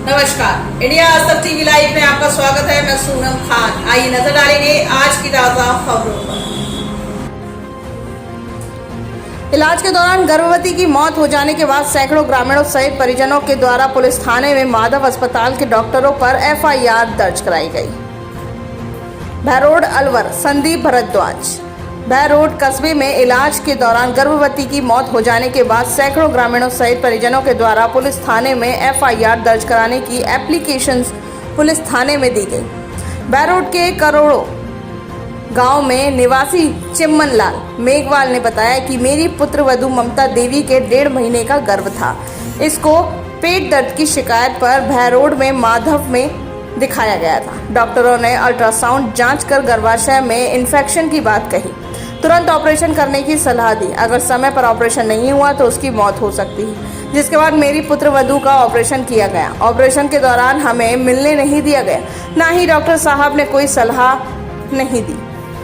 नमस्कार, इंडिया आज तक टीवी लाइव में आपका स्वागत है। मैं सोनम खान। आइए नजर डालेंगे आज की ताजा खबरों पर। इलाज के दौरान गर्भवती की मौत हो जाने के बाद सैकड़ों ग्रामीणों सहित परिजनों के द्वारा पुलिस थाने में माधव अस्पताल के डॉक्टरों पर एफआईआर दर्ज कराई गई। बहरोड अलवर संदीप भारद्वाज। बहरोड कस्बे में इलाज के दौरान गर्भवती की मौत हो जाने के बाद सैकड़ों ग्रामीणों सहित परिजनों के द्वारा पुलिस थाने में एफआईआर दर्ज कराने की एप्लीकेशन पुलिस थाने में दी गई। बहरोड के करोड़ों गांव में निवासी चिम्मन लाल मेघवाल ने बताया कि मेरी पुत्रवधू ममता देवी के 1.5 महीने का गर्भ था। इसको पेट दर्द की शिकायत पर बहरोड में माधव में दिखाया गया था। डॉक्टरों ने अल्ट्रासाउंड जांच कर गर्भाशय में इन्फेक्शन की बात कही। तुरंत ऑपरेशन करने की सलाह दी। अगर समय पर ऑपरेशन नहीं हुआ तो उसकी मौत हो सकती है। जिसके बाद मेरी पुत्रवधू का ऑपरेशन किया गया। ऑपरेशन के दौरान हमें मिलने नहीं दिया गया, ना ही डॉक्टर साहब ने कोई सलाह नहीं दी।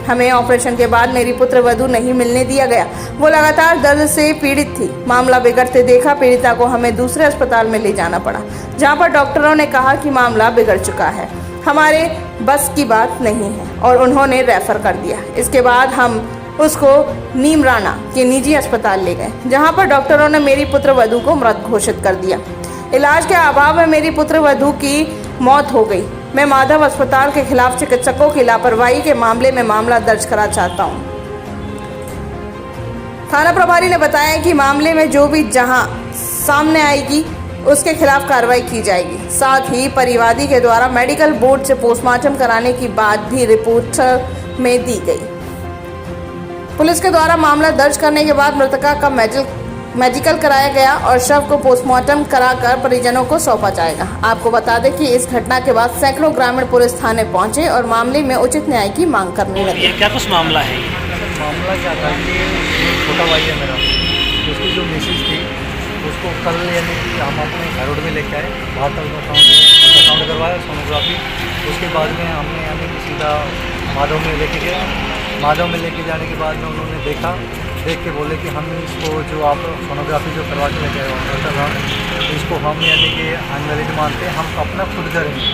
हमें ऑपरेशन के बाद मेरी पुत्रवधू नहीं मिलने दिया गया। वो लगातार दर्द से पीड़ित थी। मामला बिगड़ते देखा पीड़िता को हमें दूसरे अस्पताल में ले जाना पड़ा, जहां पर डॉक्टरों ने कहा कि मामला बिगड़ चुका है, हमारे बस की बात नहीं है, और उन्होंने रेफर कर दिया। इसके बाद हम उसको नीमराना के निजी अस्पताल ले गए, जहां पर डॉक्टरों ने मेरी पुत्रवधू को मृत घोषित कर दिया। इलाज के अभाव में मेरी पुत्रवधू की मौत हो गई। मैं माधव अस्पताल के खिलाफ चिकित्सकों की लापरवाही के मामले में मामला दर्ज करा चाहता हूं। थाना प्रभारी ने बताया कि मामले में जो भी जहां सामने आएगी उसके खिलाफ कार्रवाई की जाएगी। साथ ही परिवादी के द्वारा मेडिकल बोर्ड से पोस्टमार्टम कराने की बात भी रिपोर्ट में दी गई। पुलिस के द्वारा मामला दर्ज करने के बाद मृतका का मेडिकल कराया गया और शव को पोस्टमार्टम कराकर परिजनों को सौंपा जाएगा। आपको बता दें कि इस घटना के बाद सैकड़ों ग्रामीण पुलिस थाने पहुंचे और मामले में उचित न्याय की मांग करने लगे। ये क्या कुछ मामला है? मामला क्या था कि छोटा भाई है मेरा, उसकी जो मिसेज थी उसको कल यानी कि हम अपने घर में लेके आए। बाहर तक अल्ट्रासाउंड करवाया, सोनोग्राफी। उसके बाद में हमने यानी कि सीधा माधव में लेके गए। माधव में लेके जाने के बाद में उन्होंने देख के बोले कि हम इसको जो आप सोनोग्राफी जो करवा के लेके आए अल्ट्रासाउंड, इसको हम यानी कि अनवैलिड मानते हैं, हम अपना खुद करेंगे।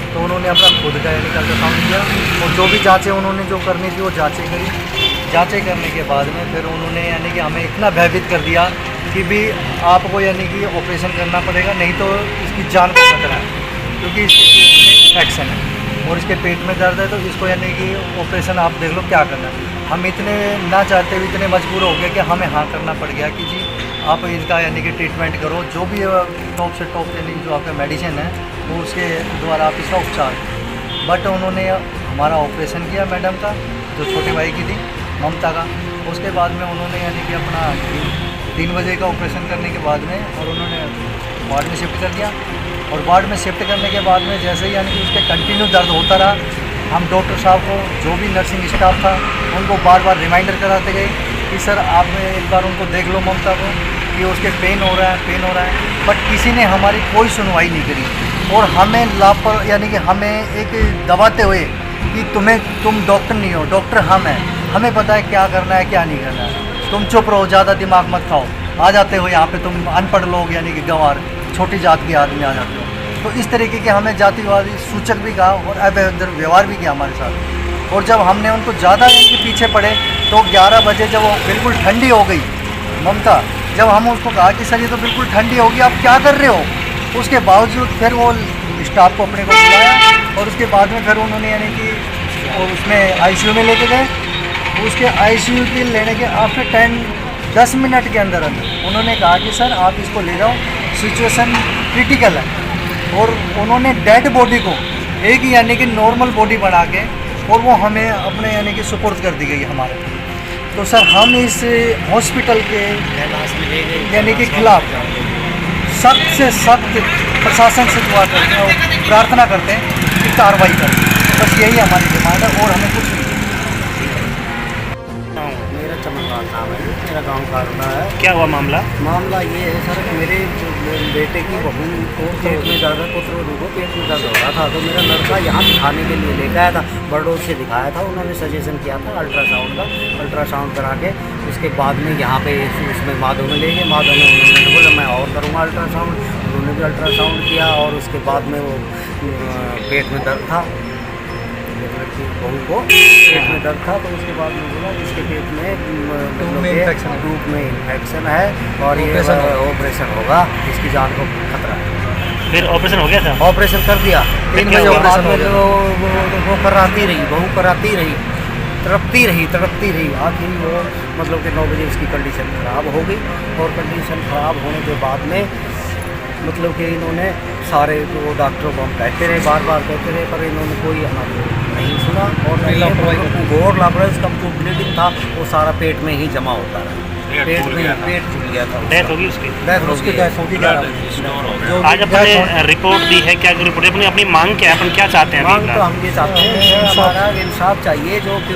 तो उन्होंने अपना खुद का यानी कि अल्ट्रासाउंड किया और जो भी जाँचें उन्होंने जो करनी थी वो जाँचें करी। जाँचें करने के बाद में फिर उन्होंने यानी कि हमें इतना भयभीत कर दिया कि भी आपको यानी कि ऑपरेशन करना पड़ेगा, नहीं तो इसकी जान का खतरा है, क्योंकि इसके इन्फेक्शन है और इसके पेट में दर्द है। तो इसको यानी कि ऑपरेशन आप देख लो क्या करना है। हम इतने ना चाहते हुए इतने मजबूर हो गए कि हमें हाँ करना पड़ गया कि जी आप इनका यानी कि ट्रीटमेंट करो, जो भी टॉप से टॉप यानी जो आपका मेडिसिन है वो उसके द्वारा आप इसका उपचार। बट उन्होंने हमारा ऑपरेशन किया मैडम का, जो छोटे भाई की थी ममता का। उसके बाद में उन्होंने यानी कि अपना 3 बजे का ऑपरेशन करने के बाद में और उन्होंने वार्ड में शिफ्ट कर दिया। और वार्ड में शिफ्ट करने के बाद में जैसे ही यानी कि उसके कंटिन्यू दर्द होता रहा, हम डॉक्टर साहब को, जो भी नर्सिंग स्टाफ था, उनको बार बार रिमाइंडर कराते गए कि सर आप एक बार उनको देख लो ममता को कि उसके पेन हो रहा है। बट किसी ने हमारी कोई सुनवाई नहीं करी और हमें यानी कि हमें एक दबाते हुए कि तुम डॉक्टर नहीं हो, डॉक्टर हम हैं, हमें पता है क्या करना है क्या नहीं करना है, तुम चुप रहो, ज़्यादा दिमाग मत खाओ। आ जाते हो यहाँ पे तुम अनपढ़ लोग यानी कि गंवार छोटी जात के आदमी आ जाते हो। तो इस तरीके के हमें जातिवादी सूचक भी कहा और अभद्र व्यवहार भी किया हमारे साथ। और जब हमने उनको ज़्यादा इनके पीछे पड़े तो 11 बजे जब वो बिल्कुल ठंडी हो गई ममता, जब हम उसको कहा कि सर ये तो बिल्कुल ठंडी होगी, आप क्या कर रहे हो, उसके बावजूद फिर वो स्टाफ को अपने को बुलाया और उसके बाद में फिर उन्होंने यानी कि उसमें ICU में लेके गए। उसके ICU के लेने के आफ्टर 10 मिनट के अंदर उन्होंने कहा कि सर आप इसको ले जाओ, सिचुएशन क्रिटिकल है। और उन्होंने डेड बॉडी को एक यानी कि नॉर्मल बॉडी बना के और वो हमें अपने यानी कि सुपुर्द कर दी गई हमारे। तो सर हम इस हॉस्पिटल के यानी कि खिलाफ सख्त से सख्त प्रशासन से दुआ करते हैं और प्रार्थना करते हैं कि कार्रवाई करें। बस यही हमारी डिमांड है और हमें कुछ नहीं। मेरा चमनलाल नाम है, मेरा गांव कारणा है। क्या हुआ मामला? मामला ये है सर कि मेरे बेटे की बहू को पेट में दर्द, पुत्रवधू को पेट में दर्द हो रहा था। तो मेरा लड़का यहाँ दिखाने के लिए लेकर आया था, बड़ोद से दिखाया था। उन्होंने सजेशन किया था अल्ट्रासाउंड का, अल्ट्रासाउंड करा के उसके बाद में यहाँ पे उसमें माधव में ले गए। माधव में उन्होंने बोला मैं और करूँगा अल्ट्रासाउंड। उन्होंने भी अल्ट्रासाउंड किया और उसके बाद में वो पेट में दर्द था, लड़की बहू को पेट में दर्द था, तो उसके बाद में बोला कि इसके पेट में ट्यूब में इन्फेक्शन है। ट्यूब में इन्फेक्शन है और ये ऑपरेशन होगा, इसकी जान को खतरा है। फिर ऑपरेशन हो गया था? ऑपरेशन कर दिया। 3 बजे बजे बाद ऑपरेशन हो में गया। वो कराती रही, बहू कराती रही, तड़पती रही। आखिर वो मतलब कि 9 बजे उसकी कंडीशन ख़राब हो गई और कंडीशन ख़राब होने के बाद में मतलब कि इन्होंने सारे जो डॉक्टरों को हम कहते रहे, बार कहते रहे, पर इन्होंने कोई हमारी नहीं सुना और नहीं लापरवाही घोर लापरवाही। उसका जो ब्लीडिंग था वो सारा पेट में ही जमा होता रहा, पेट फूल गया था। डेथ होगी उसकी? डेथ हो उसकी गई। डेथ होगी। जो आज अपने रिपोर्ट दी है, क्या रिपोर्ट अपनी मांग क्या है, अपन क्या चाहते हैं मांग अभी? तो हम ये चाहते हैं कि हमारा इंसाफ चाहिए, जो क्योंकि